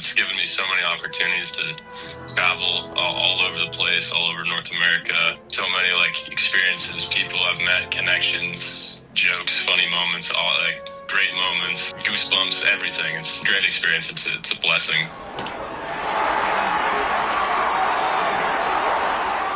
It's given me so many opportunities to travel all over the place, all over North America. So many experiences, people I've met, connections, jokes, funny moments, all great moments, goosebumps, everything. It's a great experience. It's a blessing.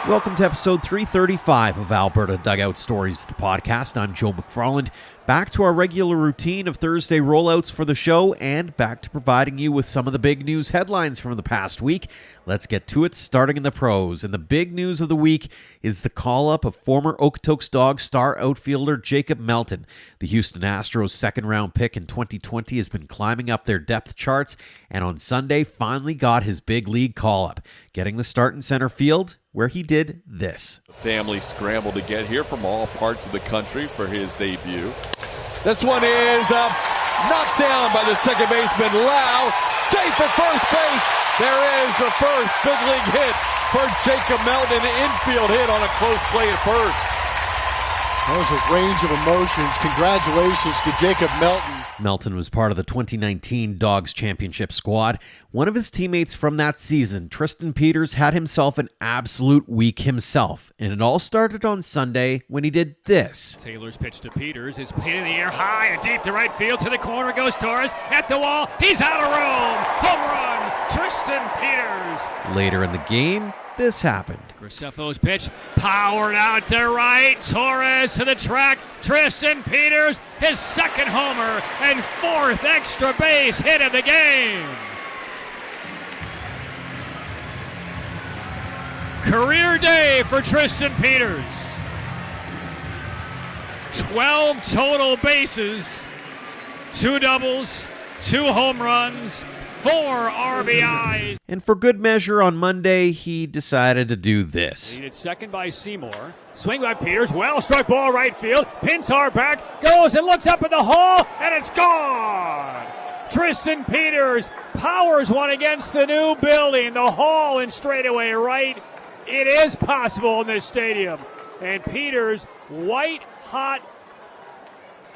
Welcome to episode 335 of Alberta Dugout Stories, the podcast. I'm Joe McFarland. Back to our regular routine of Thursday rollouts for the show and back to providing you with some of the big news headlines from the past week. Let's get to it, starting in the pros. And the big news of the week is the call-up of former Okotoks Dawgs star outfielder Jacob Melton. The Houston Astros' second-round pick in 2020 has been climbing up their depth charts, and on Sunday finally got his big league call-up, getting the start in center field, where he did this. The family scrambled to get here from all parts of the country for his debut. This one is knocked down by the second baseman, Lau. Safe at first base. There is the first big league hit for Jacob Melton, an infield hit on a close play at first. That was a range of emotions. Congratulations to Jacob Melton. Melton was part of the 2019 Dawgs Championship squad. One of his teammates from that season, Tristan Peters, had himself an absolute week himself. And it all started on Sunday when he did this. Taylor's pitch to Peters is hit in the air high and deep to right field. To the corner goes Torres. At the wall. He's out of room. Home run. Tristan Peters. Later in the game, this happened. Graceffo's pitch powered out to right. Torres to the track. Tristan Peters, his second homer and fourth extra base hit of the game. Career day for Tristan Peters. 12 total bases, 2 doubles, 2 home runs, 4 RBIs. And for good measure, on Monday, he decided to do this. Leaded second by Seymour. Swing by Peters. Well struck ball right field. Pintar back. Goes and looks up at the hole. And it's gone. Tristan Peters powers one against the new building. The hall and straightaway right. It is possible in this stadium. And Peters, white hot,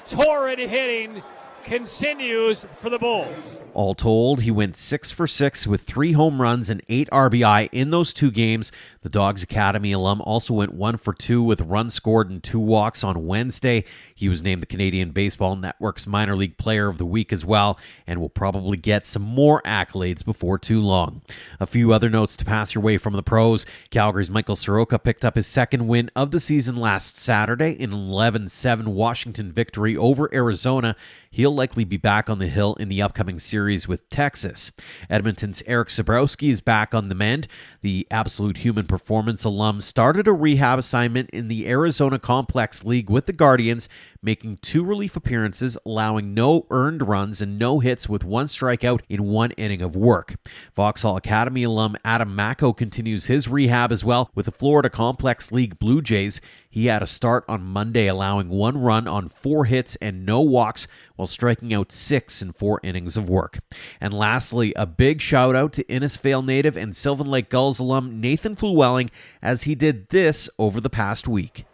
torrid hitting, continues for the Bulls. All told, he went 6 for 6 with 3 home runs and 8 RBI in those 2 games. The Dawgs Academy alum also went 1 for 2 with runs scored and 2 walks on Wednesday. He was named the Canadian Baseball Network's Minor League Player of the Week as well, and will probably get some more accolades before too long. A few other notes to pass your way from the pros. Calgary's Michael Soroka picked up his second win of the season last Saturday in an 11-7 Washington victory over Arizona. He'll likely be back on the hill in the upcoming series with Texas. Edmonton's Eric Sabrowski is back on the mend. The Absolute Human Performance alum started a rehab assignment in the Arizona Complex League with the Guardians, making 2 relief appearances, allowing no earned runs and no hits with 1 strikeout in 1 inning of work. Vauxhall Academy alum Adam Macko continues his rehab as well with the Florida Complex League Blue Jays. He had a start on Monday, allowing 1 run on 4 hits and no walks while striking out 6 in 4 innings of work. And lastly, a big shout out to Innisfail native and Sylvan Lake Gulls alum Nathan Flewelling as he did this over the past week.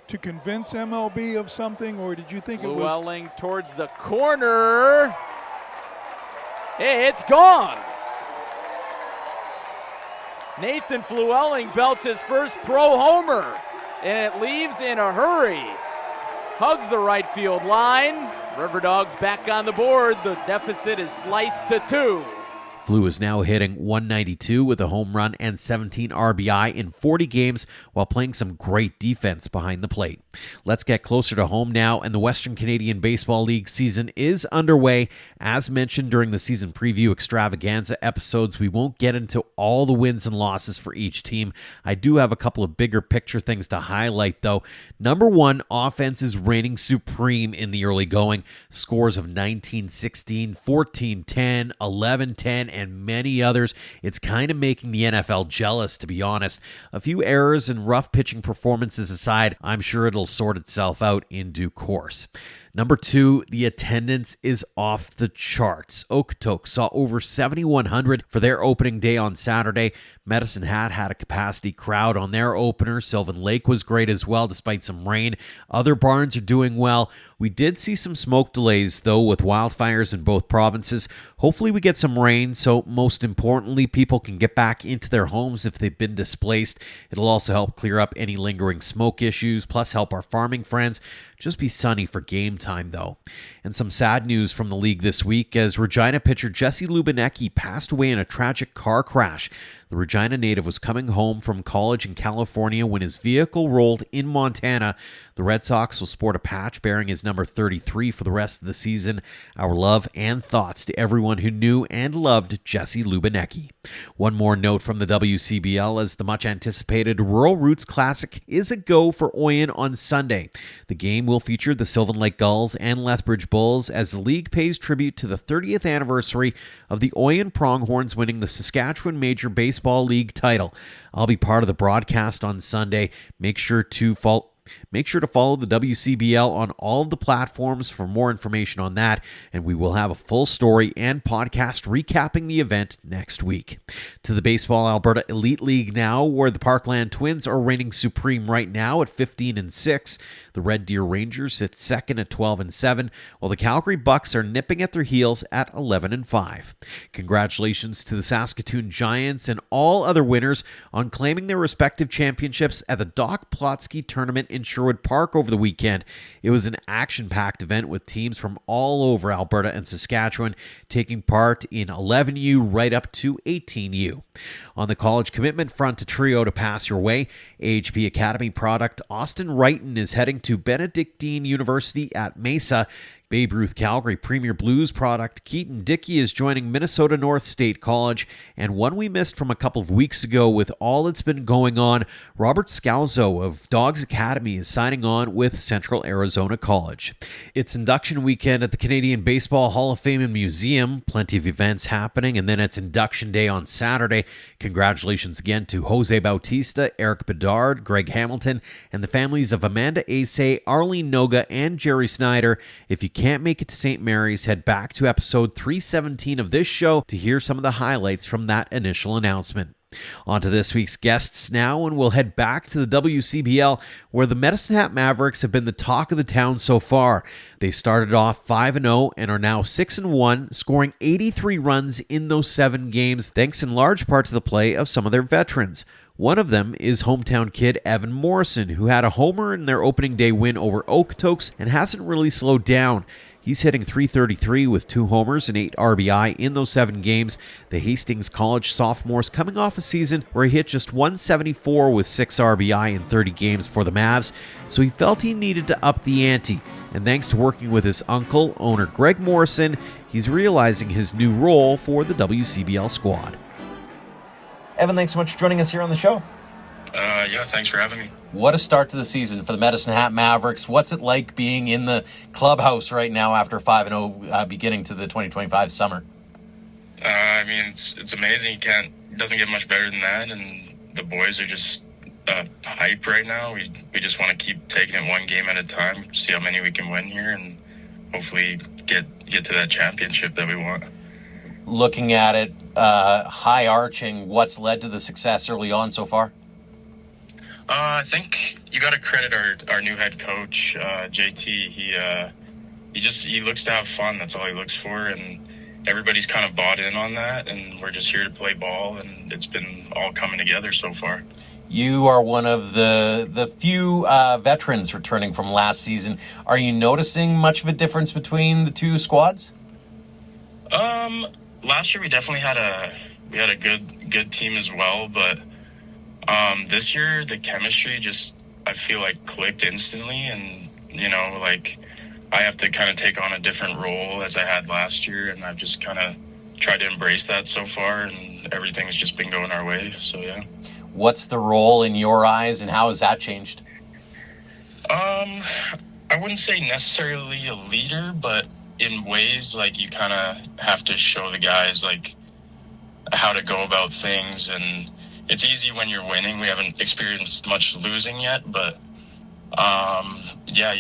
To convince MLB of something, or did you think it was... Llewellyn towards the corner. Hey, it's gone. Nathan Flewelling belts his first pro homer, and it leaves in a hurry. Hugs the right field line. River Dogs back on the board. The deficit is sliced to 2. Flew is now hitting .192 with a home run and 17 RBI in 40 games while playing some great defense behind the plate. Let's get closer to home now, and the Western Canadian Baseball League season is underway. As mentioned during the season preview extravaganza episodes, we won't get into all the wins and losses for each team. I do have a couple of bigger picture things to highlight, though. Number 1, offense is reigning supreme in the early going. Scores of 19-16, 14-10, 11-10, and many others. It's kind of making the NFL jealous, to be honest. A few errors and rough pitching performances aside, I'm sure it'll sort itself out in due course. Number 2, the attendance is off the charts. Okotoks saw over 7,100 for their opening day on Saturday. Medicine Hat had a capacity crowd on their opener. Sylvan Lake was great as well, despite some rain. Other barns are doing well. We did see some smoke delays, though, with wildfires in both provinces. Hopefully we get some rain, so most importantly, people can get back into their homes if they've been displaced. It'll also help clear up any lingering smoke issues, plus help our farming friends. Just be sunny for game time, though. And some sad news from the league this week as Regina pitcher Jesse Lubinecki passed away in a tragic car crash. The Regina native was coming home from college in California when his vehicle rolled in Montana. The Red Sox will sport a patch bearing his number 33 for the rest of the season. Our love and thoughts to everyone who knew and loved Jesse Lubinecki. One more note from the WCBL as the much-anticipated Rural Roots Classic is a go for Oyen on Sunday. The game will feature the Sylvan Lake Gulls and Lethbridge Bulls as the league pays tribute to the 30th anniversary of the Oyen Pronghorns winning the Saskatchewan Major Baseball League title. I'll be part of the broadcast on Sunday. Make sure to follow the WCBL on all of the platforms for more information on that, and we will have a full story and podcast recapping the event next week. To the Baseball Alberta Elite League now, where the Parkland Twins are reigning supreme right now at 15-6. The Red Deer Rangers sit second at 12-7, while the Calgary Bucks are nipping at their heels at 11-5. Congratulations to the Saskatoon Giants and all other winners on claiming their respective championships at the Doc Plotsky Tournament in Sherwood Park over the weekend. It was an action-packed event with teams from all over Alberta and Saskatchewan taking part in 11U right up to 18U. On the college commitment front, a trio to pass your way. AHP Academy product Austin Wrighton is heading to Benedictine University at Mesa. Babe Ruth Calgary Premier Blues product Keaton Dickey is joining Minnesota North State College, and one we missed from a couple of weeks ago with all that's been going on, Robert Scalzo of Dawgs Academy is signing on with Central Arizona College. It's induction weekend at the Canadian Baseball Hall of Fame and Museum, plenty of events happening, and then it's induction day on Saturday. Congratulations again to Jose Bautista, Eric Bedard, Greg Hamilton, and the families of Amanda Asay, Arlene Noga, and Jerry Snyder. If you can't make it to St. Mary's, head back to episode 317 of this show to hear some of the highlights from that initial announcement. On to this week's guests now, and we'll head back to the WCBL, where the Medicine Hat Mavericks have been the talk of the town so far. They started off 5-0 and are now 6-1, scoring 83 runs in those 7 games, thanks in large part to the play of some of their veterans. One of them is hometown kid Evan Morrison, who had a homer in their opening day win over Okotoks and hasn't really slowed down. He's hitting .333 with 2 homers and 8 RBI in those 7 games. The Hastings College sophomores coming off a season where he hit just .174 with 6 RBI in 30 games for the Mavs, so he felt he needed to up the ante. And thanks to working with his uncle, owner Greg Morrison, he's realizing his new role for the WCBL squad. Evan, thanks so much for joining us here on the show. Yeah, thanks for having me. What a start to the season for the Medicine Hat Mavericks. What's it like being in the clubhouse right now after 5-0 beginning to the 2025 summer? I mean, it's amazing. It doesn't get much better than that, and the boys are just hype right now. We just want to keep taking it one game at a time, see how many we can win here, and hopefully get to that championship that we want. Looking at it, high arching, what's led to the success early on so far? I think you got to credit our new head coach, JT. He looks to have fun. That's all he looks for, and everybody's kind of bought in on that. And we're just here to play ball, and it's been all coming together so far. You are one of the few veterans returning from last season. Are you noticing much of a difference between the two squads? Last year we definitely had a good team as well, but this year the chemistry just, I feel like, clicked instantly, and I have to kind of take on a different role as I had last year, and I've just kind of tried to embrace that so far, and everything's just been going our way. So yeah. What's the role in your eyes, and how has that changed? I wouldn't say necessarily a leader, but in ways, like, you kind of have to show the guys, like, how to go about things, and it's easy when you're winning. We haven't experienced much losing yet, but Yeah,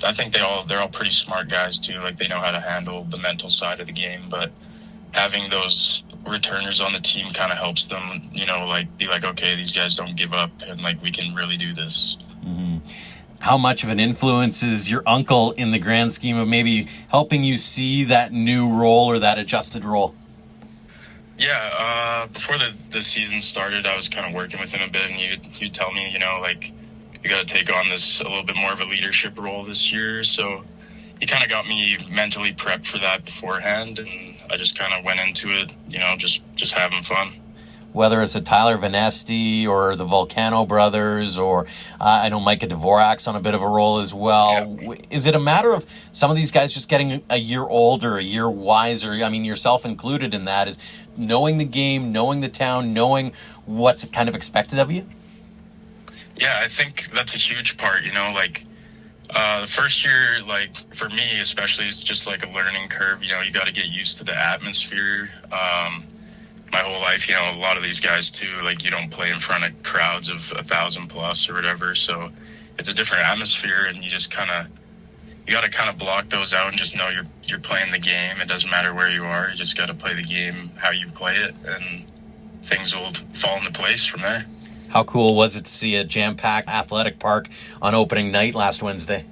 I think they're all pretty smart guys too. Like, they know how to handle the mental side of the game, but having those returners on the team kind of helps them, be like, okay, these guys don't give up, and like, we can really do this. Mm-hmm. How much of an influence is your uncle in the grand scheme of maybe helping you see that new role or that adjusted role? Yeah, before the season started, I was kind of working with him a bit, and he'd tell me, you got to take on this a little bit more of a leadership role this year. So he kind of got me mentally prepped for that beforehand, and I just kind of went into it, just having fun. Whether it's a Tyler Vanesti or the Volcano brothers, or I know Micah Dvorak's on a bit of a roll as well. Yeah. Is it a matter of some of these guys just getting a year older, a year wiser? I mean, yourself included in that, is knowing the game, knowing the town, knowing what's kind of expected of you? Yeah, I think that's a huge part, the first year, like, for me especially, it's just like a learning curve. You got to get used to the atmosphere. My whole life, a lot of these guys too, like, you don't play in front of crowds of 1,000 plus or whatever, so it's a different atmosphere, and you just you got to block those out and just know you're playing the game. It doesn't matter where you are, you just got to play the game how you play it, and things will fall into place from there. How cool was it to see a jam-packed athletic park on opening night last Wednesday?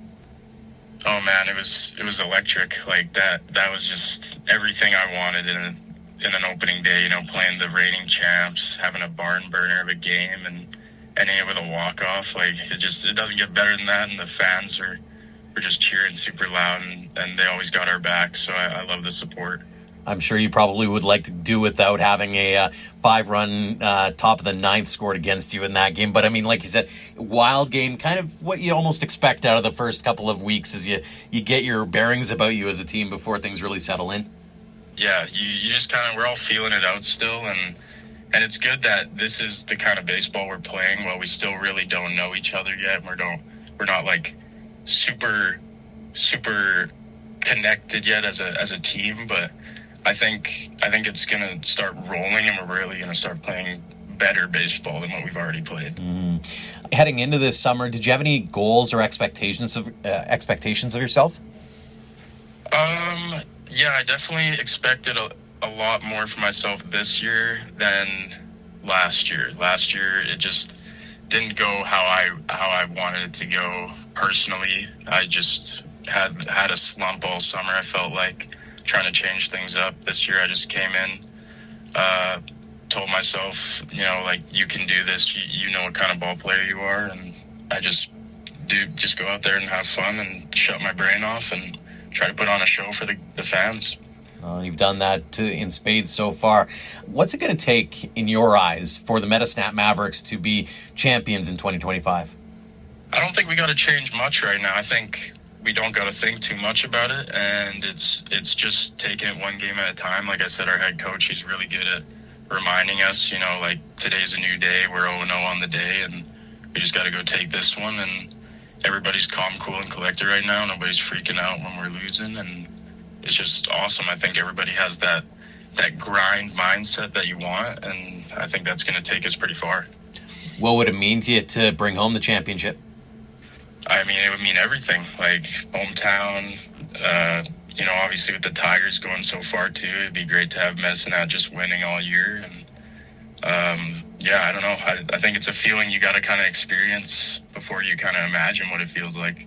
Oh man, it was electric. Like, that was just everything I wanted in an opening day, playing the reigning champs, having a barn burner of a game, and ending it with a walk-off. Like, it doesn't get better than that, and the fans were just cheering super loud, and they always got our back, so I love the support. I'm sure you probably would like to do without having a 5-run top of the ninth scored against you in that game. But I mean, like you said, Wilde game, kind of what you almost expect out of the first couple of weeks, as you get your bearings about you as a team before things really settle in. Yeah, you just we're all feeling it out still, and it's good that this is the kind of baseball we're playing while we still really don't know each other yet. We're not like super connected yet as a team, but I think it's going to start rolling, and we're really going to start playing better baseball than what we've already played. Mm-hmm. Heading into this summer, did you have any goals or expectations of yourself? Yeah, I definitely expected a lot more for myself this year than last year. Last year, it just didn't go how I wanted it to go personally. I just had a slump all summer, I felt like, trying to change things up. This year I just came in, told myself, you can do this, you know what kind of ball player you are, and I just go out there and have fun and shut my brain off and try to put on a show for the fans. You've done that in spades so far. What's it going to take, in your eyes, for the Medicine Hat Mavericks to be champions in 2025? I don't think we got to change much right now. I think we don't got to think too much about it, and it's just taking it one game at a time. Like I said, our head coach, he's really good at reminding us, like, today's a new day, we're 0-0 on the day, and we just got to go take this one. And everybody's calm, cool, and collected right now. Nobody's freaking out when we're losing, and it's just awesome. I think everybody has that grind mindset that you want, and I think that's going to take us pretty far. What would it mean to you to bring home the championship? I mean, it would mean everything. Like, hometown, obviously with the Tigers going so far too, it'd be great to have Medicine Hat just winning all year. And I don't know. I think it's a feeling you got to kind of experience before you kind of imagine what it feels like.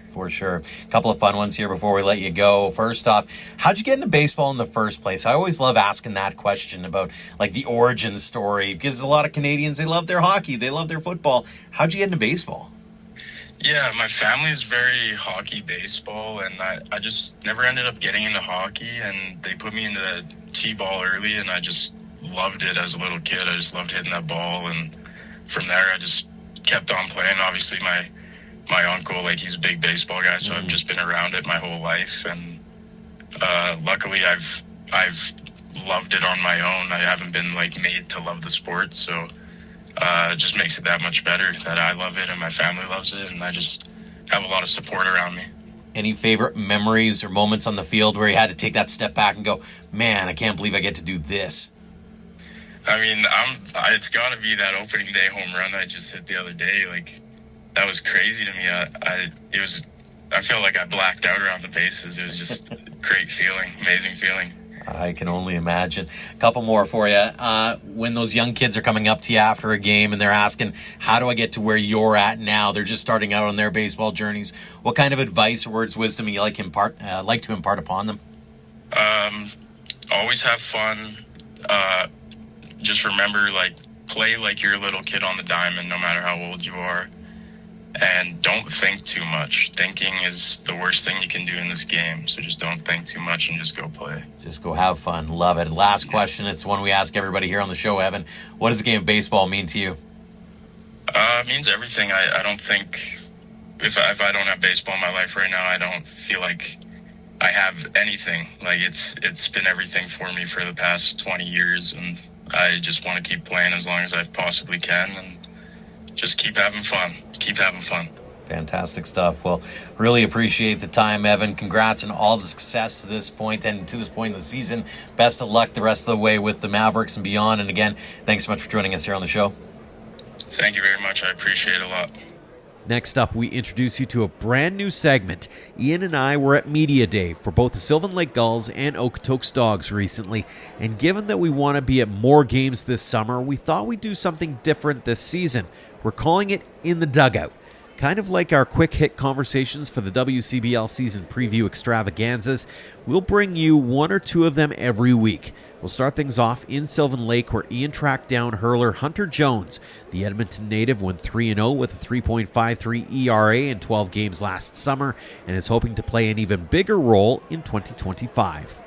For sure. A couple of fun ones here before we let you go. First off, how'd you get into baseball in the first place? I always love asking that question about, like, the origin story, because a lot of Canadians, they love their hockey, they love their football. How'd you get into baseball? Yeah, my family is very hockey baseball, and I just never ended up getting into hockey, and they put me into the T-ball early, and I just loved it as a little kid. I just loved hitting that ball, and from there I just kept on playing. Obviously my uncle, like, he's a big baseball guy, so I've just been around it my whole life, and luckily I've loved it on my own. I haven't been, like, made to love the sport, so it just makes it that much better that I love it and my family loves it, and I just have a lot of support around me. Any favorite memories or moments on the field where you had to take that step back and go, man, I can't believe I get to do this? I mean, it's got to be that opening day home run I just hit the other day. Like, that was crazy to me. I felt like I blacked out around the bases. It was just a great feeling, amazing feeling. I can only imagine. A couple more for you. When those young kids are coming up to you after a game and they're asking, how do I get to where you're at now? They're just starting out on their baseball journeys. What kind of advice or words of wisdom you like to impart upon them? Always have fun. Just remember, play like you're a little kid on the diamond, no matter how old you are. And don't think too much. Thinking is the worst thing you can do in this game. So just don't think too much and just go play. Just go have fun. Love it. Last question. It's one we ask everybody here on the show, Evan. What does the game of baseball mean to you? It means everything. I don't think if I don't have baseball in my life right now, I don't feel like I have anything. It's been everything for me for the past 20 years, and I just want to keep playing as long as I possibly can and just keep having fun. Keep having fun. Fantastic stuff. Well, really appreciate the time, Evan. Congrats on all the success to this point and to this point in the season. Best of luck the rest of the way with the Mavericks and beyond. And again, thanks so much for joining us here on the show. Thank you very much. I appreciate it a lot. Next up, we introduce you to a brand new segment. Ian and I were at Media Day for both the Sylvan Lake Gulls and Okotoks Dawgs recently, and given that we want to be at more games this summer, we thought we'd do something different this season. We're calling it In the Dugout. Kind of like our quick hit conversations for the WCBL Season Preview Extravaganzas, we'll bring you one or two of them every week. We'll start things off in Sylvan Lake, where Ian tracked down hurler Hunter Jones. The Edmonton native went 3-0 with a 3.53 ERA in 12 games last summer and is hoping to play an even bigger role in 2025.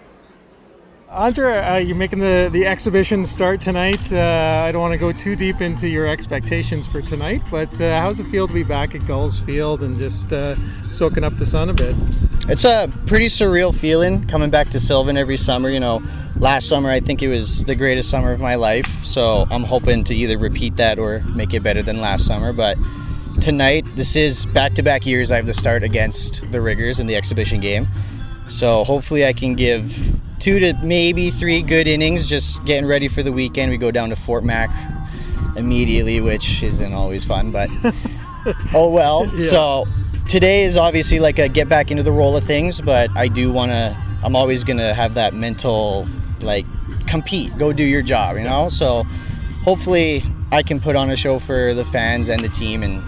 Andre, you're making the exhibition start tonight. I don't want to go too deep into your expectations for tonight, but how's it feel to be back at Gulls Field and just soaking up the sun a bit? It's a pretty surreal feeling coming back to Sylvan every summer. You know, last summer I think it was the greatest summer of my life, so I'm hoping to either repeat that or make it better than last summer. But tonight, this is back-to-back years I have to start against the Riggers in the exhibition game. So hopefully I can give 2 to maybe 3 good innings, just getting ready for the weekend. We go down to Fort Mac immediately, which isn't always fun, but oh well. Yeah. So today is obviously like a get back into the roll of things, but I'm always going to have that mental, compete, go do your job, you know? So hopefully I can put on a show for the fans and the team, and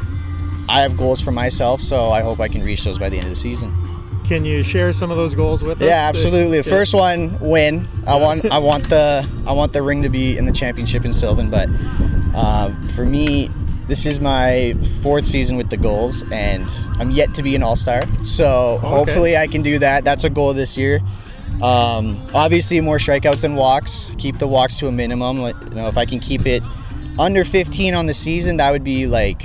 I have goals for myself, so I hope I can reach those by the end of the season. Can you share some of those goals with us? Yeah, absolutely. The first one, win. I want the ring to be in the championship in Sylvan, but for me, this is my 4th season with the Gulls, and I'm yet to be an all-star. So hopefully I can do that. That's a goal this year. Obviously, more strikeouts than walks. Keep the walks to a minimum. If I can keep it under 15 on the season, that would be like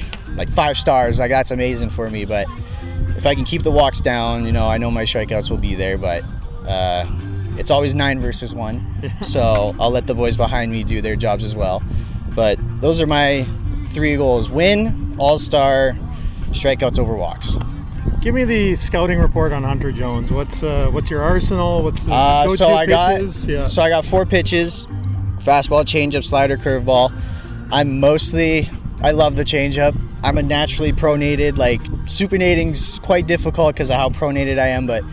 5 stars. That's amazing for me. But if I can keep the walks down, I know my strikeouts will be there, but it's always 9 versus 1. So I'll let the boys behind me do their jobs as well. But those are my 3 goals: win, all-star, strikeouts over walks. Give me the scouting report on Hunter Jones. What's your arsenal? What's the go-to pitches? So I got 4 pitches: fastball, changeup, slider, curveball. I love the changeup. I'm a naturally pronated. Supernating's quite difficult because of how pronated I am, but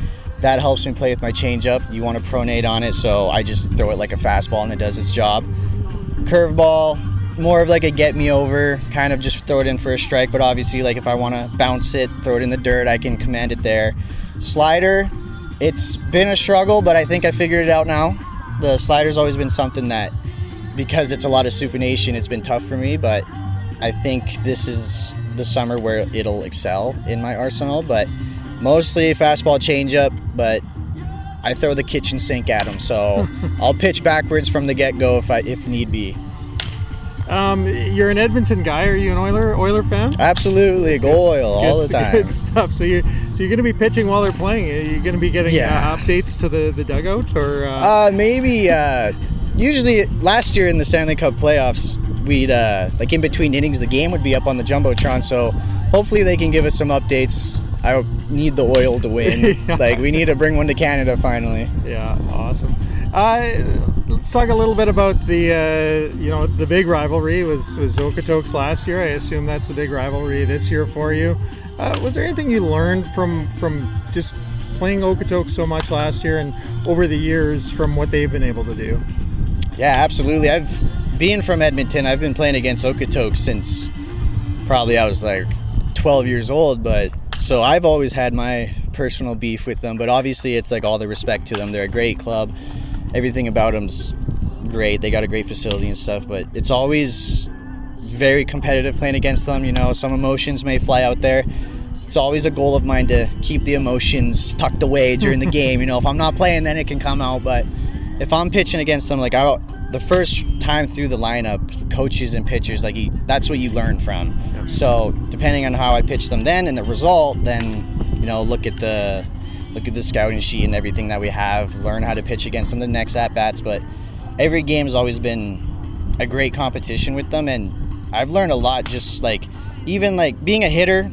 that helps me play with my changeup. You want to pronate on it, so I just throw it like a fastball and it does its job. Curveball, more of a get me over, kind of just throw it in for a strike, but obviously if I want to bounce it, throw it in the dirt, I can command it there. Slider, it's been a struggle, but I think I figured it out now. The slider's always been something that, because it's a lot of supination, it's been tough for me, but I think this is the summer where it'll excel in my arsenal. But mostly fastball, changeup, but I throw the kitchen sink at them, so I'll pitch backwards from the get-go if need be. You're an Edmonton guy. Are you an Oiler fan? Absolutely, go Oil all the time. Good stuff. So you're going to be pitching while they're playing. Are you going to be getting updates to the dugout, or maybe? Usually, last year in the Stanley Cup playoffs, we'd in between innings, the game would be up on the jumbotron. So hopefully they can give us some updates. I need the Oil to win. We need to bring one to Canada finally. Yeah, awesome. let's talk a little bit about the big rivalry was Okotoks last year. I assume that's the big rivalry this year for you. Was there anything you learned from just playing Okotoks so much last year and over the years from what they've been able to do? Yeah, absolutely. Being from Edmonton, I've been playing against Okotoks since probably I was like 12 years old, but so I've always had my personal beef with them, but obviously it's like all the respect to them. They're a great club. Everything about them's great. They got a great facility and stuff, but it's always very competitive playing against them. Some emotions may fly out there. It's always a goal of mine to keep the emotions tucked away during the game. If I'm not playing, then it can come out, but if I'm pitching against them, like the first time through the lineup, coaches and pitchers, like that's what you learn from. Yep. So depending on how I pitch them then and the result, then look at the scouting sheet and everything that we have, learn how to pitch against them the next at bats. But every game has always been a great competition with them, and I've learned a lot. Just like even like being a hitter,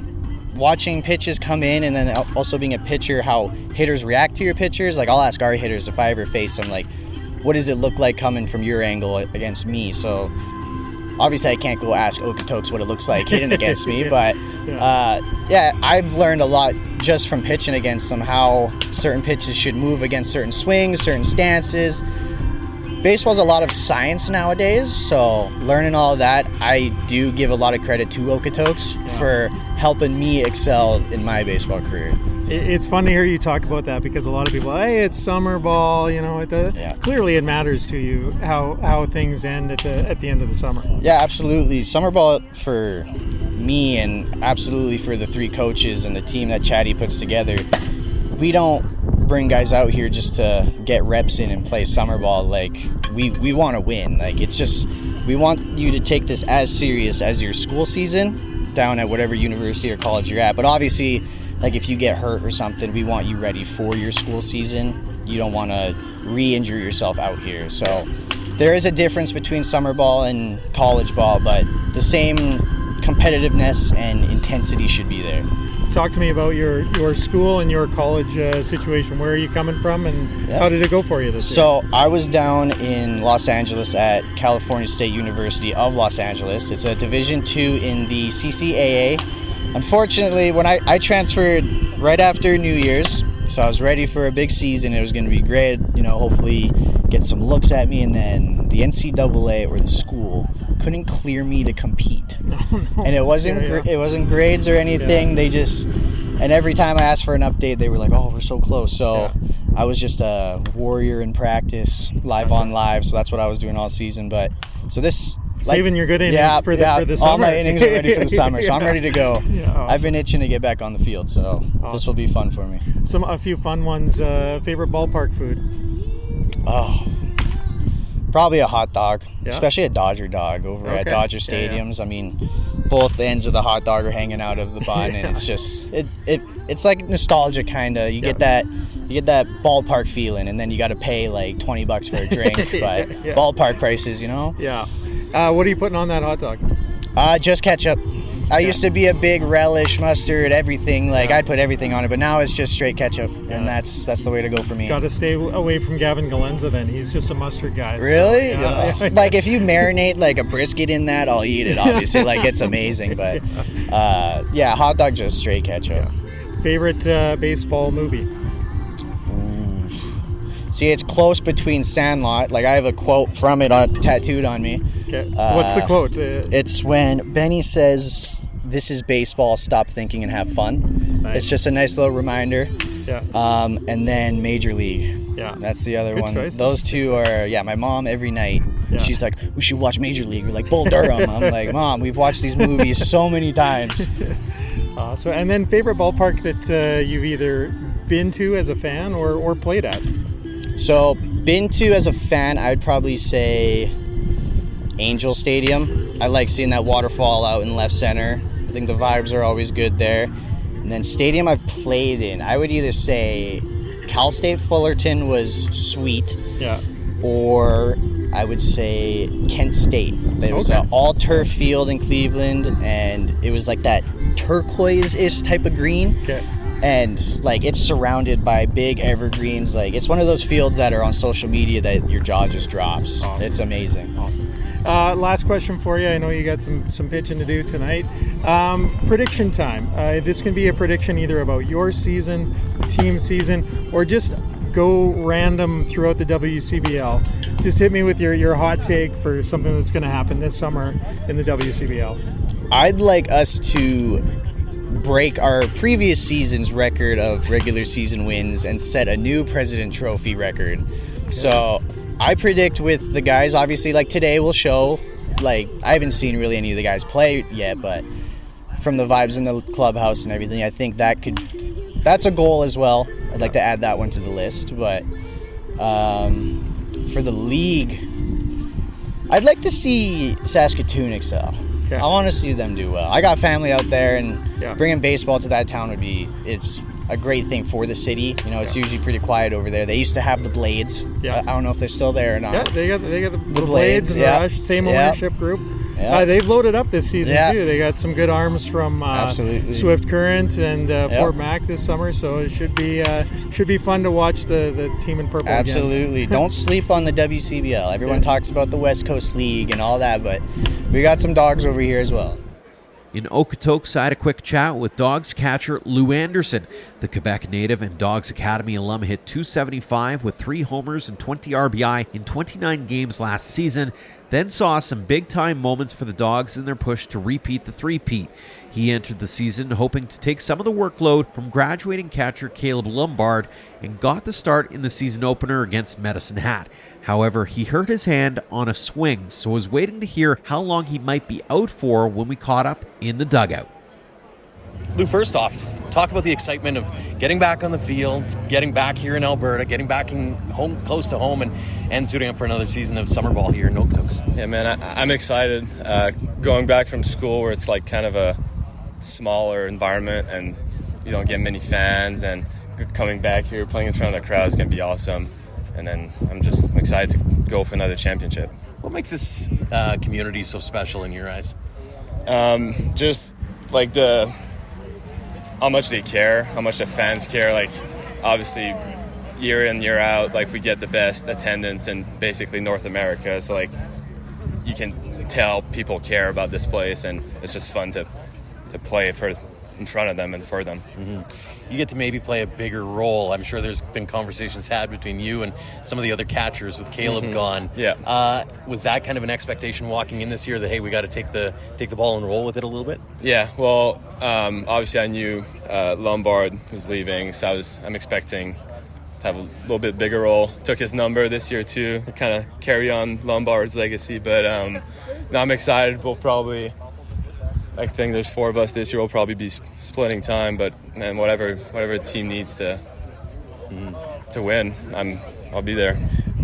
watching pitches come in, and then also being a pitcher, how hitters react to your pitchers. Like I'll ask our hitters if I ever face them, like, what does it look like coming from your angle against me? So obviously I can't go ask Okotoks what it looks like hitting against me, but I've learned a lot just from pitching against them, how certain pitches should move against certain swings, certain stances. Baseball's a lot of science nowadays, so learning all of that, I do give a lot of credit to Okotoks for helping me excel in my baseball career. It's fun to hear you talk about that, because a lot of people, hey, it's summer ball, clearly it matters to you how things end at the end of the summer. Yeah, absolutely. Summer ball for me, and absolutely for the three coaches and the team that Chatty puts together, we don't bring guys out here just to get reps in and play summer ball. Like we want to win. Like it's just, we want you to take this as serious as your school season down at whatever university or college you're at. But obviously, like if you get hurt or something, we want you ready for your school season. You don't want to re-injure yourself out here. So there is a difference between summer ball and college ball, but the same competitiveness and intensity should be there. Talk to me about your school and your college situation. Where are you coming from, and how did it go for you this year? So I was down in Los Angeles at California State University of Los Angeles. It's a Division II in the CCAA. Unfortunately, when I transferred right after New Year's, so I was ready for a big season. It was going to be great, hopefully get some looks at me, and then the NCAA or the school couldn't clear me to compete. And it wasn't it wasn't grades or anything. They just, and every time I asked for an update, they were like, oh, we're so close. So I was just a warrior in practice, live on live. So that's what I was doing all season. But so this, saving your good innings for the summer. All my innings are ready for the summer, so I'm ready to go. Awesome. I've been itching to get back on the field, so this will be fun for me. A few fun ones. Favorite ballpark food? Oh, probably a hot dog, especially a Dodger dog over at Dodger Stadiums. I mean, both ends of the hot dog are hanging out of the bun, and it's just it's like nostalgia kind of. You get that ballpark feeling, and then you got to pay like $20 for a drink, but ballpark prices, Yeah. What are you putting on that hot dog? Just ketchup. I used to be a big relish, mustard, everything. Like I'd put everything on it, but now it's just straight ketchup, and that's the way to go for me. Got to stay away from Gavin Galenza then. He's just a mustard guy. Really? So, like if you marinate like a brisket in that, I'll eat it. Obviously, like it's amazing. But hot dog just straight ketchup. Yeah. Favorite baseball movie? See, it's close between Sandlot. Like I have a quote from it tattooed on me. Okay. What's the quote? It's when Benny says, "This is baseball. Stop thinking and have fun." Nice. It's just a nice little reminder. Yeah. And then Major League. Yeah. That's the other one. Choices. Those two are my mom every night. Yeah. She's like, "We should watch Major League." We're like, Bull Durham. I'm like, "Mom, we've watched these movies so many times." And then favorite ballpark that you've either been to as a fan or played at? So, been to as a fan, I'd probably say Angel Stadium. I like seeing that waterfall out in left center. I think the vibes are always good there. And then stadium I've played in, I would either say Cal State Fullerton was sweet. Yeah. Or I would say Kent State. It was an all-turf field in Cleveland, and it was like that turquoise-ish type of green. Okay. and like it's surrounded by big evergreens. Like it's one of those fields that are on social media that your jaw just drops. Awesome. It's amazing. Awesome. Last question for you. I know you got some pitching to do tonight. Prediction time. This can be a prediction either about your season, the team season, or just go random throughout the WCBL. Just hit me with your hot take for something that's going to happen this summer in the WCBL. I'd like us to break our previous season's record of regular season wins and set a new President Trophy record. Okay. So I predict with the guys, obviously, like today will show, like I haven't seen really any of the guys play yet, but from the vibes in the clubhouse and everything, I think that's a goal as well. I'd like to add that one to the list. But for the league, I'd like to see Saskatoon excel. Okay. I want to see them do well. I got family out there, and bringing baseball to that town it's a great thing for the city. You know, it's usually pretty quiet over there. They used to have the Blades. I don't know if they're still there or not. Yeah, they got the Blades and the Rush, same ownership group. They've loaded up this season too. They got some good arms from Swift Current and Fort Mac this summer, so it should be fun to watch the team in purple. Absolutely. Again. Don't sleep on the WCBL. Everyone talks about the West Coast League and all that, but we got some dogs over here as well. In Okotoks, I had a quick chat with Dogs catcher Lou Anderson. The Quebec native and Dogs Academy alum hit .275 with 3 homers and 20 RBI in 29 games last season, then saw some big-time moments for the Dogs in their push to repeat the three-peat. He entered the season hoping to take some of the workload from graduating catcher Caleb Lombard and got the start in the season opener against Medicine Hat. However, he hurt his hand on a swing, so was waiting to hear how long he might be out for when we caught up in the dugout. Lou, first off, talk about the excitement of getting back on the field, getting back here in Alberta, getting back in home, close to home, and suiting up for another season of summer ball here in Okotoks. Yeah, man, I'm excited. Going back from school where it's like kind of a smaller environment and you don't get many fans, and coming back here, playing in front of the crowd is going to be awesome. And then I'm excited to go for another championship. What makes this community so special in your eyes? Just like how much they care, how much the fans care. Like obviously year in, year out, like we get the best attendance in basically North America. So like you can tell people care about this place, and it's just fun to play in front of them and for them. Mm-hmm. You get to maybe play a bigger role. I'm sure there's been conversations had between you and some of the other catchers with Caleb gone. Yeah. Was that kind of an expectation walking in this year that, hey, we got to take the ball and roll with it a little bit? Yeah. Well, obviously I knew Lombard was leaving, so I'm expecting to have a little bit bigger role. Took his number this year too, kind of carry on Lombard's legacy. But no, I'm excited. We'll probably, I think there's 4 of us this year. We'll probably be splitting time, but man, whatever the team needs to win, I'll be there.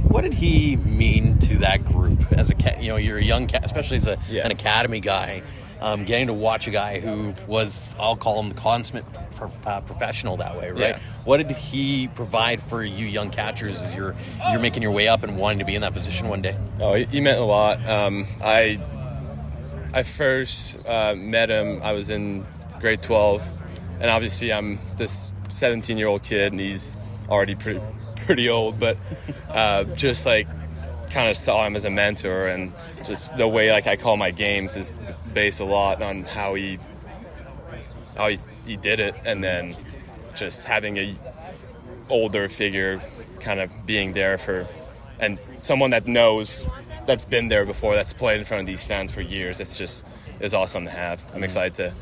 What did he mean to that group as a you're a young cat, especially as an academy guy, getting to watch a guy who was, I'll call him the consummate professional that way, right? Yeah. What did he provide for you young catchers as you're making your way up and wanting to be in that position one day? Oh, he meant a lot. I first met him, I was in grade 12, and obviously I'm this 17-year-old kid, and he's already pretty old, but just like kind of saw him as a mentor, and just the way like I call my games is based a lot on how he did it, and then just having a older figure kind of being there and someone that's been there before, that's played in front of these fans for years. It's awesome to have. I'm excited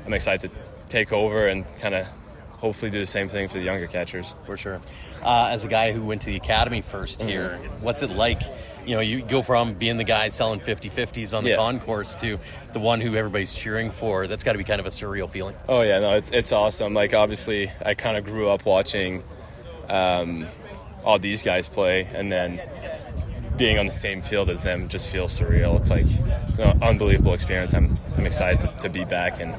to take over and kind of hopefully do the same thing for the younger catchers. For sure. As a guy who went to the academy first here, what's it like? You go from being the guy selling 50-50s on the concourse to the one who everybody's cheering for. That's got to be kind of a surreal feeling. Oh yeah, no, it's awesome. Like obviously, I kind of grew up watching all these guys play, and then being on the same field as them just feels surreal. It's an unbelievable experience. I'm excited to be back and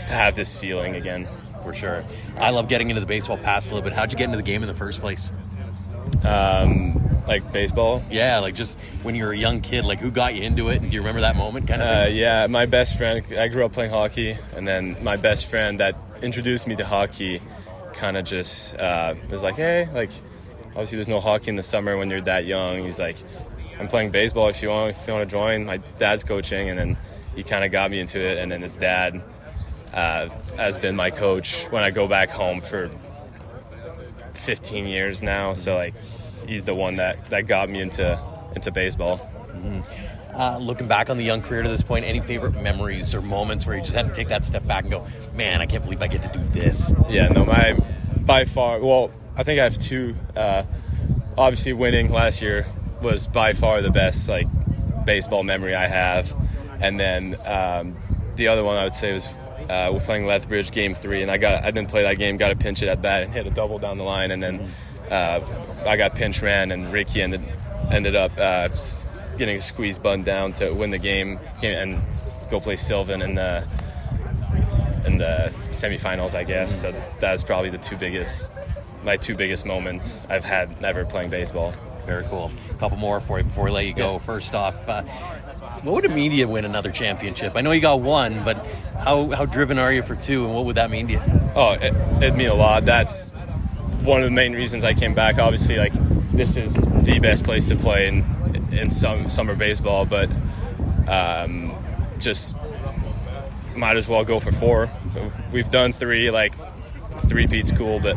to have this feeling again. For sure. I love getting into the baseball past a little bit. How'd you get into the game in the first place? Like baseball? Yeah, like just when you were a young kid, like who got you into it? And do you remember that moment kind of thing? Yeah, my best friend, I grew up playing hockey, and then my best friend that introduced me to hockey kind of just was like, hey, like, obviously there's no hockey in the summer when you're that young. He's like, I'm playing baseball if you want to join. My dad's coaching, and then he kind of got me into it. And then his dad has been my coach when I go back home for 15 years now. So like, he's the one that got me into baseball. Mm-hmm. Looking back on the young career to this point, any favorite memories or moments where you just had to take that step back and go, man, I can't believe I get to do this? Yeah, no, by far, well, I think I have two. Obviously, winning last year was by far the best like baseball memory I have, and then the other one I would say was we're playing Lethbridge Game 3, and I didn't play that game, got to pinch it at bat and hit a double down the line, and then I got pinch ran, and Ricky ended up getting a squeeze bunt down to win the game and go play Sylvan in the semifinals, I guess. So that was probably my two biggest moments I've had ever playing baseball. Very cool. A couple more for you before we let you go. Yeah. First off, what would it mean to you to win another championship? I know you got one, but how driven are you for two, and what would that mean to you? Oh, it'd mean a lot. That's one of the main reasons I came back. Obviously, like, this is the best place to play in summer baseball, but just might as well go for 4. We've done 3, like 3-peat's cool, but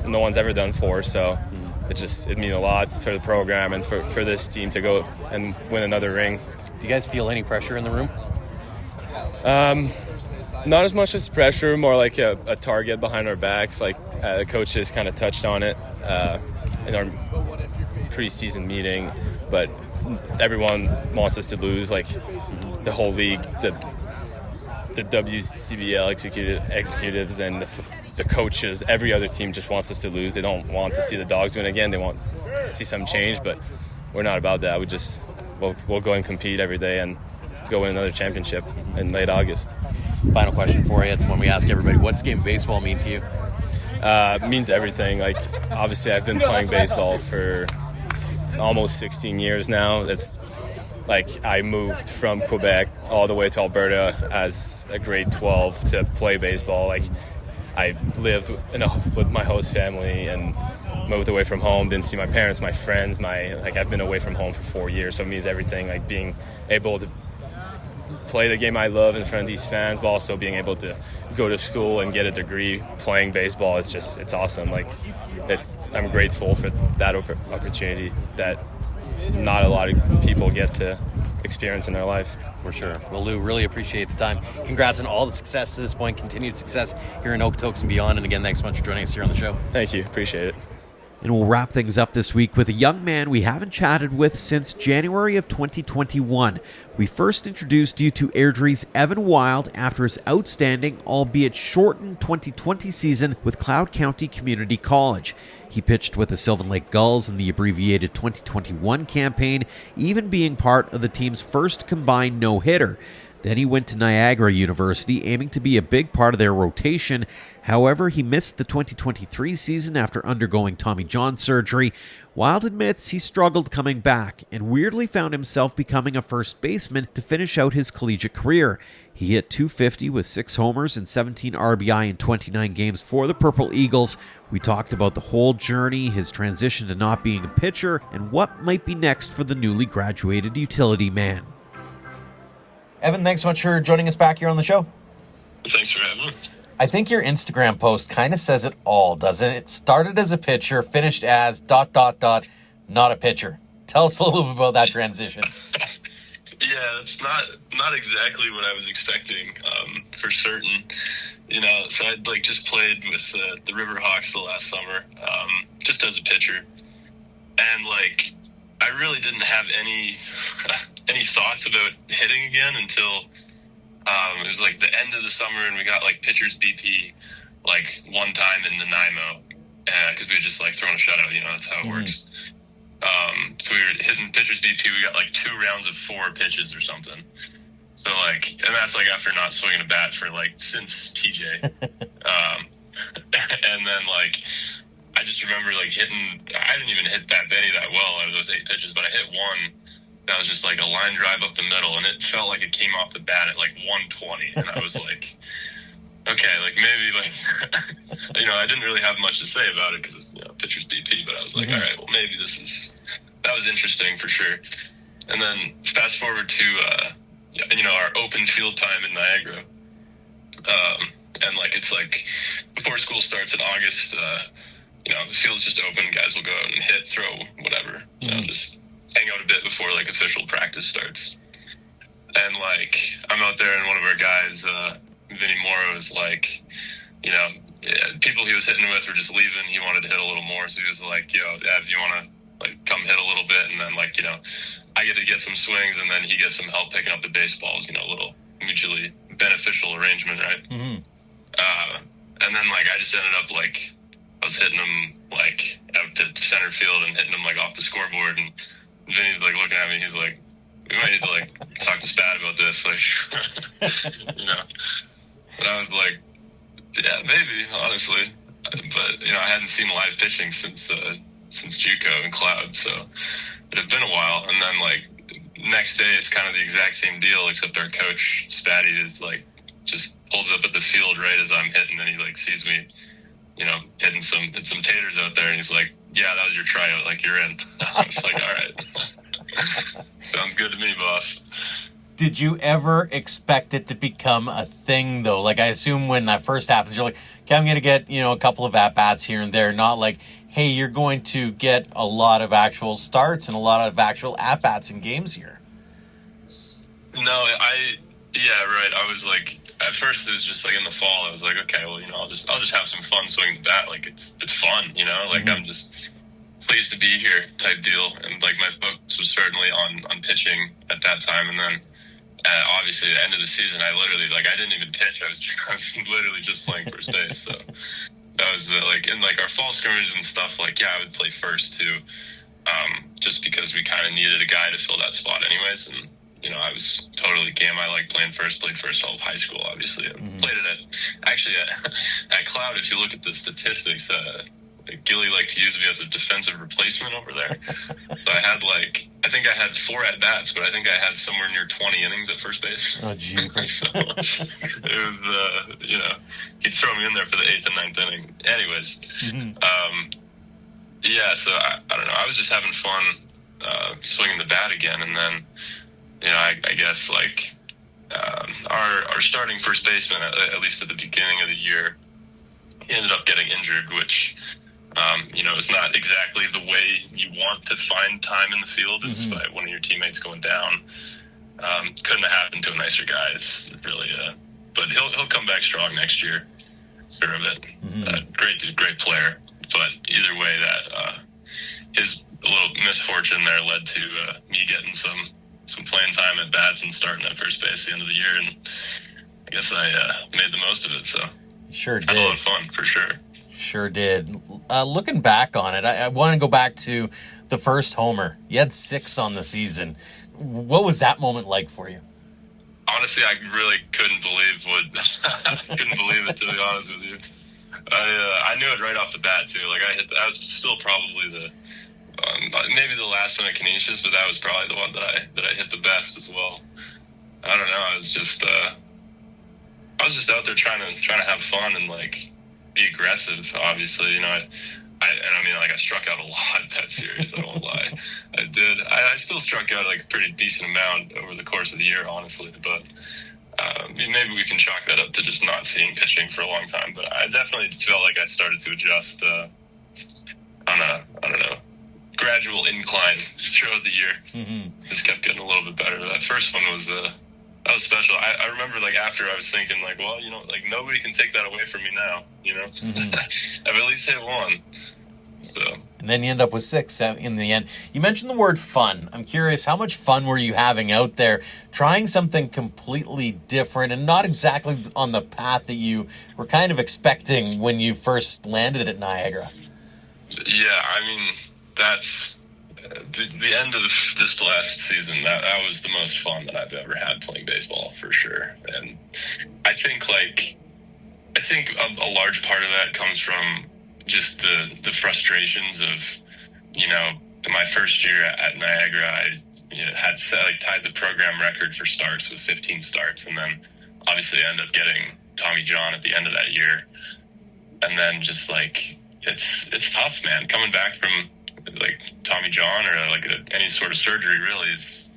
no one's ever done 4, so it'd mean a lot for the program and for this team to go and win another ring. Do you guys feel any pressure in the room? Not as much as pressure, more like a target behind our backs. Like the coaches kind of touched on it in our preseason meeting, but everyone wants us to lose. Like the whole league, the WCBL executives and the coaches, every other team just wants us to lose. They don't want to see the Dogs win again. They want to see some change, but we're not about that. We'll go and compete every day and go win another championship in late August. Final question for you. It's one we ask everybody. What's game of baseball mean to you? It means everything. Like, obviously, I've been playing baseball for almost 16 years now. It's like I moved from Quebec all the way to Alberta as a grade 12 to play baseball. Like, I lived with my host family and moved away from home, didn't see my parents, my friends, I've been away from home for 4 years, so it means everything. Like, being able to play the game I love in front of these fans, but also being able to go to school and get a degree playing baseball, it's awesome. Like, I'm grateful for that opportunity that not a lot of people get to experience in their life. For sure. Well, Lou, really appreciate the time. Congrats on all the success to this point, continued success here in Okotoks and beyond. And again, thanks so much for joining us here on the show. Thank you. Appreciate it. And we'll wrap things up this week with a young man we haven't chatted with since January of 2021. We first introduced you to Airdrie's Evan Wilde after his outstanding, albeit shortened 2020 season with Cloud County Community College. He pitched with the Sylvan Lake Gulls in the abbreviated 2021 campaign, even being part of the team's first combined no-hitter. Then he went to Niagara University, aiming to be a big part of their rotation. However, he missed the 2023 season after undergoing Tommy John surgery. Wilde admits he struggled coming back and weirdly found himself becoming a first baseman to finish out his collegiate career. He hit .250 with 6 homers and 17 RBI in 29 games for the Purple Eagles. We talked about the whole journey, his transition to not being a pitcher, and what might be next for the newly graduated utility man. Evan, thanks so much for joining us back here on the show. Thanks for having me. I think your Instagram post kind of says it all, doesn't it? Started as a pitcher, finished as ... not a pitcher. Tell us a little bit about that transition. Yeah, it's not exactly what I was expecting, for certain. You know, so I'd just played with the Riverhawks the last summer, just as a pitcher, and I really didn't have any thoughts about hitting again until it was the end of the summer, and we got pitcher's BP one time in Nanaimo because we had just thrown a shutout. You know, that's how it works. So we were hitting pitcher's BP. We got 2 rounds of 4 pitches or something. So and that's after not swinging a bat for since TJ. And then I just remember hitting. I didn't even hit that many that well out of those 8 pitches, but I hit one that was just a line drive up the middle, and it felt like it came off the bat at 120, and I was okay, like maybe like, you know, I didn't really have much to say about it because it's, you know, pitcher's BP, but I was like, all right, well, maybe that was interesting for sure. And then fast forward to, you know, our open field time in Niagara. And like, it's like before school starts in August, you know, the field's just open. Guys will go out and hit, throw, whatever, you know, just hang out a bit before like official practice starts. And like, I'm out there and one of our guys, Vinny Morrow, is like, you know, people he was hitting with were just leaving. He wanted to hit a little more. So he was like, yo, Ev, you want to like come hit a little bit? And then like, you know, I get to get some swings and then he gets some help picking up the baseballs, you know, a little mutually beneficial arrangement, right? Mm-hmm. And then like, I just ended up like, I was hitting him like out to center field and hitting him like off the scoreboard. And Vinny's like looking at me. He's like, we might need to like talk to Spat about this, like, you know. And I was like, yeah, maybe, honestly. But you know, I hadn't seen live pitching since JUCO and Cloud, so it had been a while. And then like next day, it's kind of the exact same deal, except our coach Spatty is like just pulls up at the field right as I'm hitting, and he like sees me, you know, hitting some taters out there, and he's like, yeah, that was your tryout, like you're in. I was like, all right. Sounds good to me, boss. Did you ever expect it to become a thing, though? Like, I assume when that first happens, you're like, okay, I'm going to get, you know, a couple of at-bats here and there. Not like, hey, you're going to get a lot of actual starts and a lot of actual at-bats in games here. No, yeah, right. I was like, at first it was just like in the fall, I was like, okay, well, you know, I'll just have some fun swinging the bat. Like, it's fun, you know? Like, I'm just pleased to be here type deal. And like, my focus was certainly on pitching at that time. And then obviously at the end of the season, I literally, like, I didn't even pitch. I was literally just playing first base. So that was like, in like our fall scrimmages and stuff, like, yeah, I would play first too. Just because we kind of needed a guy to fill that spot anyways. And, you know, I was totally game. I like playing first, played first all of high school, obviously. I played it at Cloud. If you look at the statistics, Gilly liked to use me as a defensive replacement over there. So I think I had 4 at-bats, but I think I had somewhere near 20 innings at first base. Oh, jeepers. So it was you know, he'd throw me in there for the 8th and 9th inning. Anyways, yeah, so I don't know. I was just having fun swinging the bat again, and then, you know, I guess like our starting first baseman, at least at the beginning of the year, he ended up getting injured, which you know, it's not exactly the way you want to find time in the field is by one of your teammates going down. Couldn't have happened to a nicer guy. It's really, but he'll come back strong next year. Sure of it. Great player. But either way, that his little misfortune there led to me getting some playing time at bats and starting at first base at the end of the year, and I guess I made the most of it. So sure did. Had a lot of fun for sure. Sure did. Looking back on it, I want to go back to the first homer. You had 6 on the season. What was that moment like for you? Honestly, I really couldn't believe it, to be honest with you. I knew it right off the bat too. Like I was still probably the maybe the last one at Canisius, but that was probably the one that I hit the best as well. I don't know. I was just out there trying to have fun and like be aggressive. Obviously, you know, I mean, like I struck out a lot that series. I won't lie. I did. I still struck out like a pretty decent amount over the course of the year, honestly. But maybe we can chalk that up to just not seeing pitching for a long time. But I definitely felt like I started to adjust on a, I don't know, gradual incline throughout the year. Just kept getting a little bit better. That first one was that was special. I remember like after I was thinking like, well, you know, like nobody can take that away from me now, you know. I've at least hit one. So. And then you end up with 6 in the end. You mentioned the word fun. I'm curious, how much fun were you having out there trying something completely different and not exactly on the path that you were kind of expecting when you first landed at Niagara? Yeah, I mean, that's the end of this last season. That was the most fun that I've ever had playing baseball, for sure. And I think a large part of that comes from just the frustrations of, you know, my first year at Niagara, I had tied the program record for starts with 15 starts, and then obviously I ended up getting Tommy John at the end of that year. And then just like, it's tough, man. Coming back from like Tommy John or like any sort of surgery, really, it's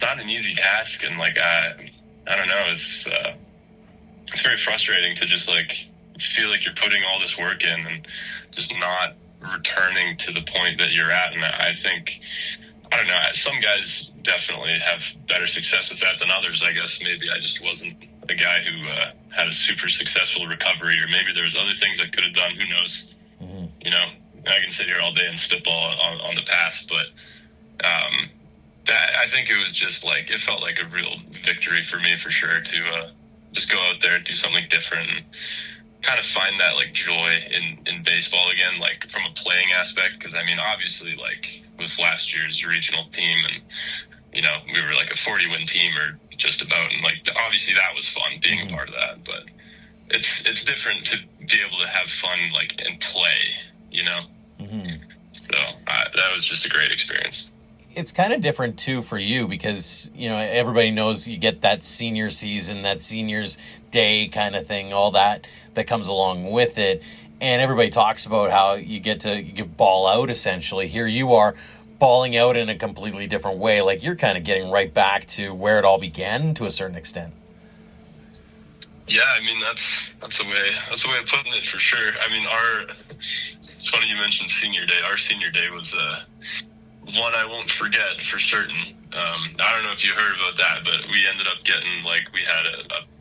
not an easy task. And like, I don't know, it's very frustrating to just like feel like you're putting all this work in and just not returning to the point that you're at. And I think, I don't know, some guys definitely have better success with that than others. I guess maybe I just wasn't a guy who had a super successful recovery, or maybe there was other things I could have done. Who knows? Mm-hmm. You know, I can sit here all day and spitball on the past, but that, I think it was just like, it felt like a real victory for me, for sure, to just go out there and do something different and kind of find that like joy in baseball again, like from a playing aspect. Because I mean, obviously, like with last year's regional team, and you know, we were like a 40-win team or just about, and like obviously that was fun being a part of that. But it's different to be able to have fun like and play, you know. Mm-hmm. So that was just a great experience. It's kind of different too for you because, you know, everybody knows you get that senior season, that seniors day kind of thing, all that comes along with it. And everybody talks about how you get ball out essentially. Here you are balling out in a completely different way. Like you're kind of getting right back to where it all began to a certain extent. Yeah, I mean, that's a way of putting it, for sure. I mean, it's funny you mentioned senior day. Our senior day was one I won't forget for certain. I don't know if you heard about that, but we ended up getting, like, we had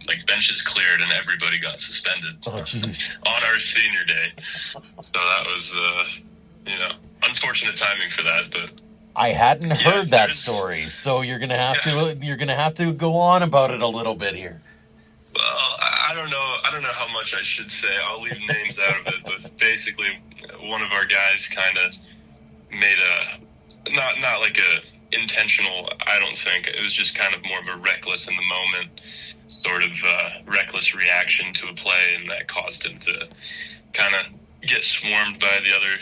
like benches cleared and everybody got suspended. Oh, jeez. On our senior day. So that was, you know, unfortunate timing for that, but I hadn't heard that story, so you're gonna have to go on about it a little bit here. Well, I don't know how much I should say. I'll leave names out of it, but basically, one of our guys kind of made not like a intentional. I don't think it was just kind of more of a reckless in the moment sort of reckless reaction to a play, and that caused him to kind of get swarmed by the other,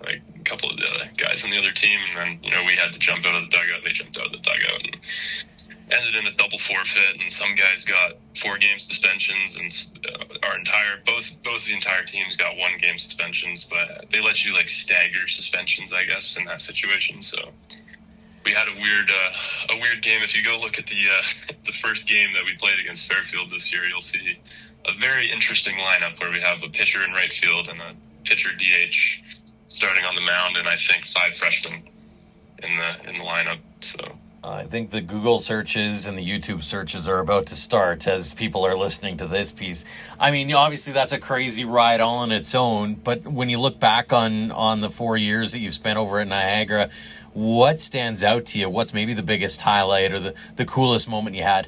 like a couple of the other guys on the other team, and then, you know, we had to jump out of the dugout. They jumped out of the dugout and ended in a double forfeit, and some guys got 4-game suspensions, and both the entire teams got 1-game suspensions, but they let you like stagger suspensions, I guess, in that situation. So we had a weird game. If you go look at the first game that we played against Fairfield this year, you'll see a very interesting lineup where we have a pitcher in right field and a pitcher DH starting on the mound, and I think 5 freshmen in the lineup. So I think the Google searches and the YouTube searches are about to start as people are listening to this piece. I mean, obviously that's a crazy ride all on its own, but when you look back on the 4 years that you've spent over at Niagara, what stands out to you? What's maybe the biggest highlight or the coolest moment you had?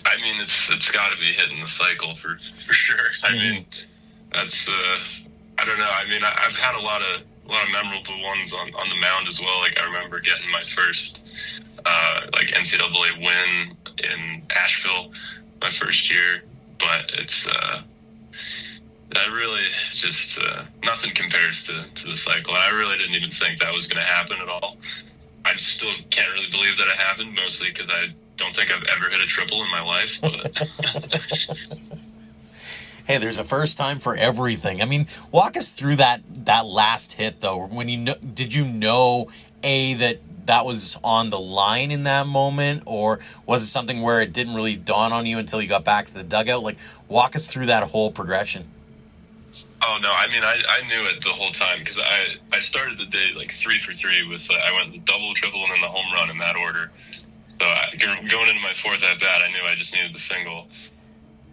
I mean, it's got to be hitting the cycle for sure. I mean, that's I don't know. I mean, I've had a lot of memorable ones on the mound as well. Like I remember getting my first like NCAA win in Asheville my first year, but it's that really just nothing compares to the cycle. I really didn't even think that was going to happen at all. I still can't really believe that it happened, mostly because I don't think I've ever hit a triple in my life. But hey, there's a first time for everything. I mean, walk us through that last hit, though. When did you know that was on the line in that moment, or was it something where it didn't really dawn on you until you got back to the dugout? Like, walk us through that whole progression. Oh, no, I mean, I knew it the whole time, because I started the day like 3 for 3 with, I went the double, triple, and then the home run in that order. So going into my 4th at-bat, I knew I just needed the single.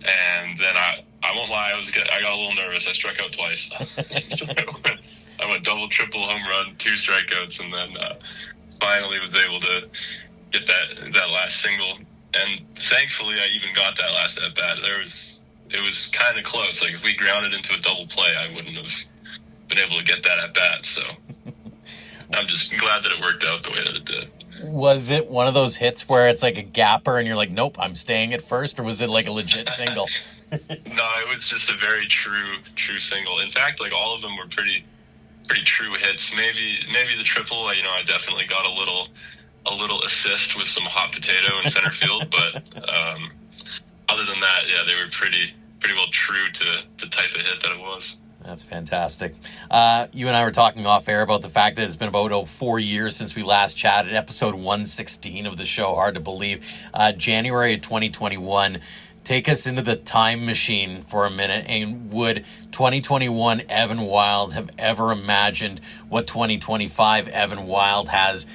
And then I won't lie, I got a little nervous. I struck out twice. So I went double, triple, home run, 2 strikeouts, and then finally was able to get that last single. And thankfully, I even got that last at-bat. It was kind of close. Like, if we grounded into a double play, I wouldn't have been able to get that at-bat. So I'm just glad that it worked out the way that it did. Was it one of those hits where it's like a gapper and you're like, nope, I'm staying at first, or was it like a legit single? No, it was just a very true single. In fact, like, all of them were pretty true hits. Maybe the triple, you know, I definitely got a little assist with some hot potato in center field, but other than that, yeah, they were pretty well true to the type of hit that it was. That's fantastic. You and I were talking off air about the fact that it's been about 4 years since we last chatted. Episode 116 of the show, hard to believe. January of 2021. Take us into the time machine for a minute. And would 2021 Evan Wilde have ever imagined what 2025 Evan Wilde has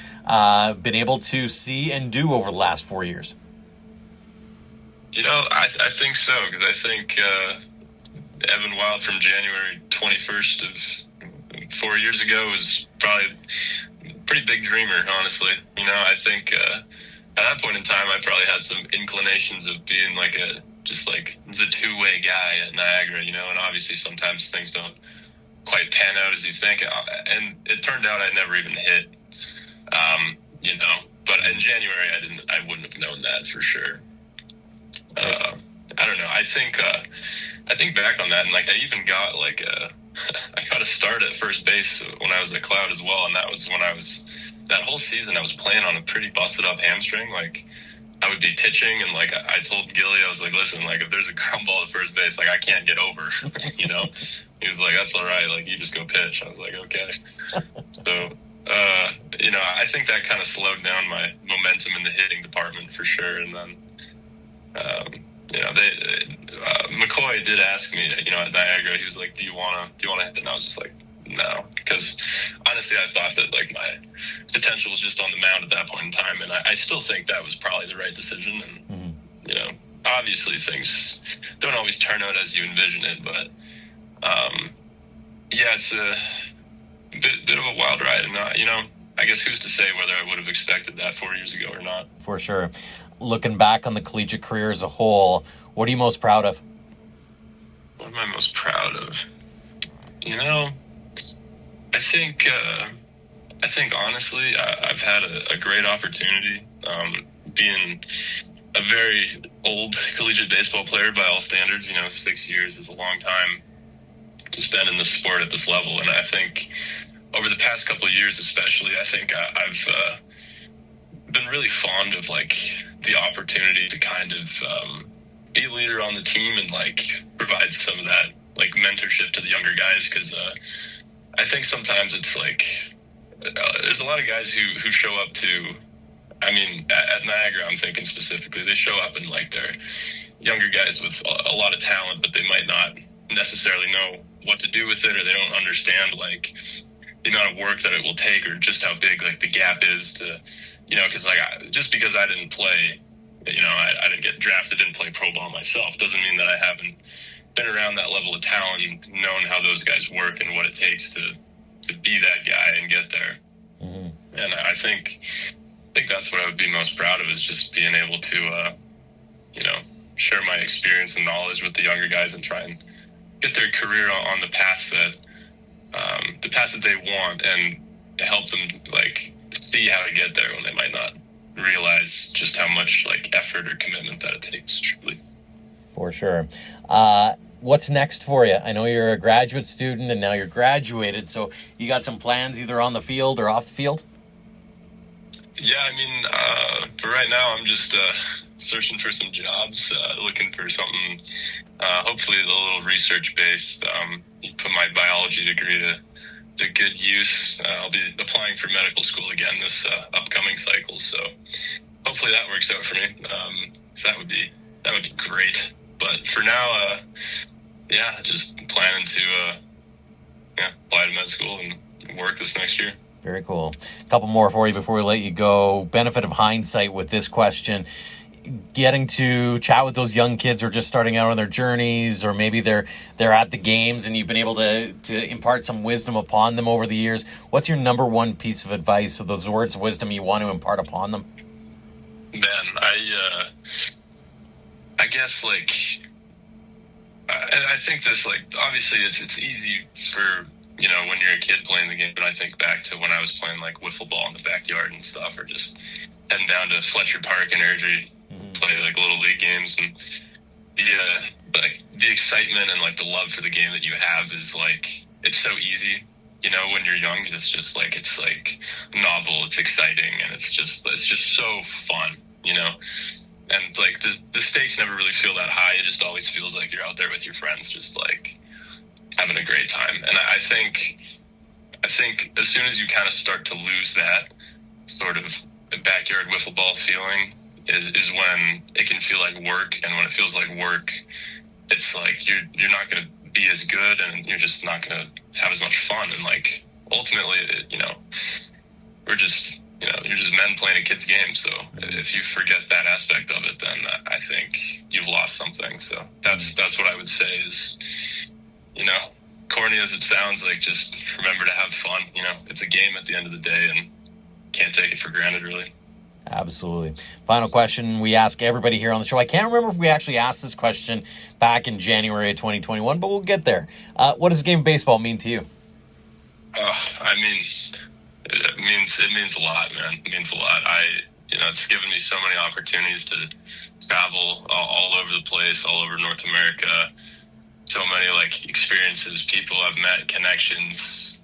been able to see and do over the last 4 years? I think so, because I think Evan Wilde from January 21st of 4 years ago was probably a pretty big dreamer, honestly. I think at that point in time, I probably had some inclinations of being just the two-way guy at Niagara, and obviously sometimes things don't quite pan out as you think. And it turned out I never even hit, but in January, I wouldn't have known that for sure. I don't know. I think back on that, and I even got I got a start at first base when I was at Cloud as well, and that was when that whole season I was playing on a pretty busted up hamstring. I would be pitching, and I told Gilly, I was like, listen, if there's a ground ball at first base, I can't get over, He was like, that's all right, you just go pitch. I was like, okay. So, I think that kind of slowed down my momentum in the hitting department for sure, and then McCoy did ask me, at Niagara, he was like, do you want to hit? And I was just like, no, because honestly, I thought that my potential was just on the mound at that point in time, and I still think that was probably the right decision. And obviously things don't always turn out as you envision it, but it's a bit of a wild ride, and I guess who's to say whether I would have expected that 4 years ago or not. For sure. Looking back on the collegiate career as a whole, what are you most proud of? What am I most proud of? I think honestly, I've had a great opportunity. Being a very old collegiate baseball player by all standards, 6 years is a long time to spend in the sport at this level. And I think over the past couple of years, especially, I think I've been really fond of the opportunity to kind of be a leader on the team and provide some of that mentorship to the younger guys, because I think sometimes it's there's a lot of guys who show up to, at Niagara, I'm thinking specifically, they show up and they're younger guys with a lot of talent, but they might not necessarily know what to do with it, or they don't understand the amount of work that it will take, or just how big the gap is to, because just because I didn't play, I didn't get drafted, didn't play pro ball myself, doesn't mean that I haven't been around that level of talent and known how those guys work and what it takes to be that guy and get there. Mm-hmm. And I think that's what I would be most proud of, is just being able to, share my experience and knowledge with the younger guys and try and get their career on the path that they want, and help them see how to get there when they might not realize just how much effort or commitment that it takes, truly. For sure. What's next for you? I know you're a graduate student and now you're graduated, so you got some plans either on the field or off the field? Yeah, for right now, I'm just searching for some jobs, looking for something, hopefully a little research-based. Put my biology degree to good use. I'll be applying for medical school again this upcoming cycle, so hopefully that works out for me. So that would be great. But for now, just planning to apply to med school and work this next year. Very cool. A couple more for you before we let you go. Benefit of hindsight with this question. Getting to chat with those young kids who are just starting out on their journeys, or maybe they're at the games and you've been able to impart some wisdom upon them over the years. What's your number one piece of advice, or those words of wisdom you want to impart upon them? Man, I guess I think this obviously it's easy for when you're a kid playing the game, but I think back to when I was playing wiffle ball in the backyard and stuff, or just heading down to Fletcher Park in Airdrie, play little league games, and the excitement and the love for the game that you have is it's so easy. When you're young, it's just it's novel, it's exciting, and it's just so fun. and like the stakes never really feel that high. It just always feels like you're out there with your friends, just like having a great time. And I think as soon as you kind of start to lose that sort of backyard wiffle ball feeling is when it can feel like work. And when it feels like work, it's like you're not going to be as good, and you're just not going to have as much fun. And like ultimately, we're just, you're just men playing a kid's game. So if you forget that aspect of it, then I think you've lost something. So that's what I would say is, corny as it sounds, like just remember to have fun. It's a game at the end of the day, and can't take it for granted, really. Absolutely. Final question we ask everybody here on the show. I can't remember if we actually asked this question back in January of 2021, but we'll get there. What does the game of baseball mean to you? It means a lot, man. It means a lot. It's given me so many opportunities to travel all over the place, all over North America. So many like experiences, people I've met, connections,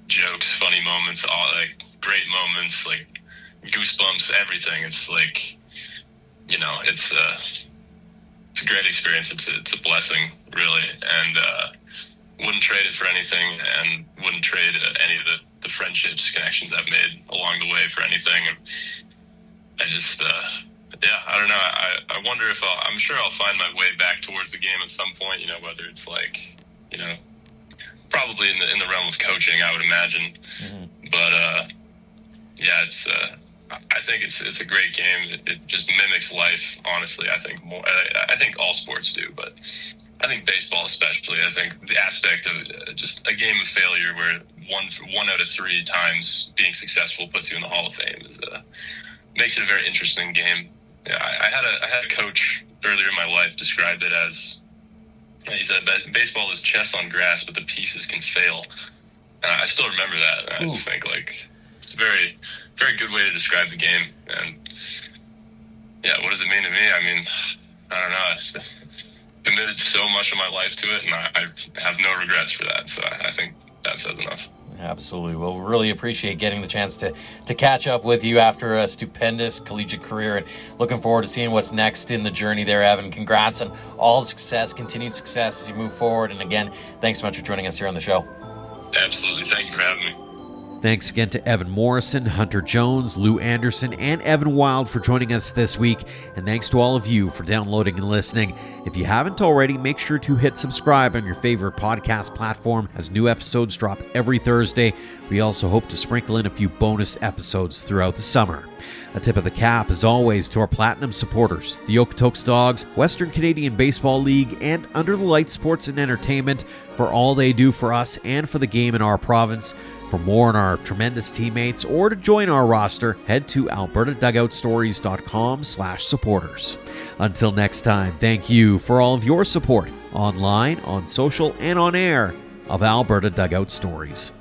jokes, funny moments, all like great moments, like goosebumps, everything. It's like, it's a great experience. It's a blessing, really, and wouldn't trade it for anything, and wouldn't trade any of the friendships, connections I've made along the way for anything. I just, I don't know. I wonder if I'm sure I'll find my way back towards the game at some point, whether it's like, probably in the realm of coaching, I would imagine. Mm-hmm. But, it's, I think it's a great game. It just mimics life, honestly. I think more. I think all sports do, but I think baseball especially. I think the aspect of just a game of failure where one out of 3 times being successful puts you in the Hall of Fame makes it a very interesting game. Yeah, I had a coach earlier in my life describe it as, he said that baseball is chess on grass, but the pieces can fail. I still remember that. I just think like it's a very, very good way to describe the game. And what does it mean to me? I mean, I don't know. I've committed so much of my life to it, and I have no regrets for that. So I think that says enough. Absolutely. Well, we really appreciate getting the chance to catch up with you after a stupendous collegiate career, and looking forward to seeing what's next in the journey there, Evan. Congrats on all the success, continued success as you move forward. And again, thanks so much for joining us here on the show. Absolutely. Thank you for having me. Thanks again to Evan Morrison, Hunter Jones, Lou Anderson, and Evan Wilde for joining us this week. And thanks to all of you for downloading and listening. If you haven't already, make sure to hit subscribe on your favorite podcast platform as new episodes drop every Thursday. We also hope to sprinkle in a few bonus episodes throughout the summer. A tip of the cap, as always, to our platinum supporters, the Okotoks Dawgs, Western Canadian Baseball League, and Under the Lights Sports and Entertainment for all they do for us and for the game in our province. For more on our tremendous teammates or to join our roster, head to albertadugoutstories.com/supporters. Until next time, thank you for all of your support online, on social, and on air of Alberta Dugout Stories.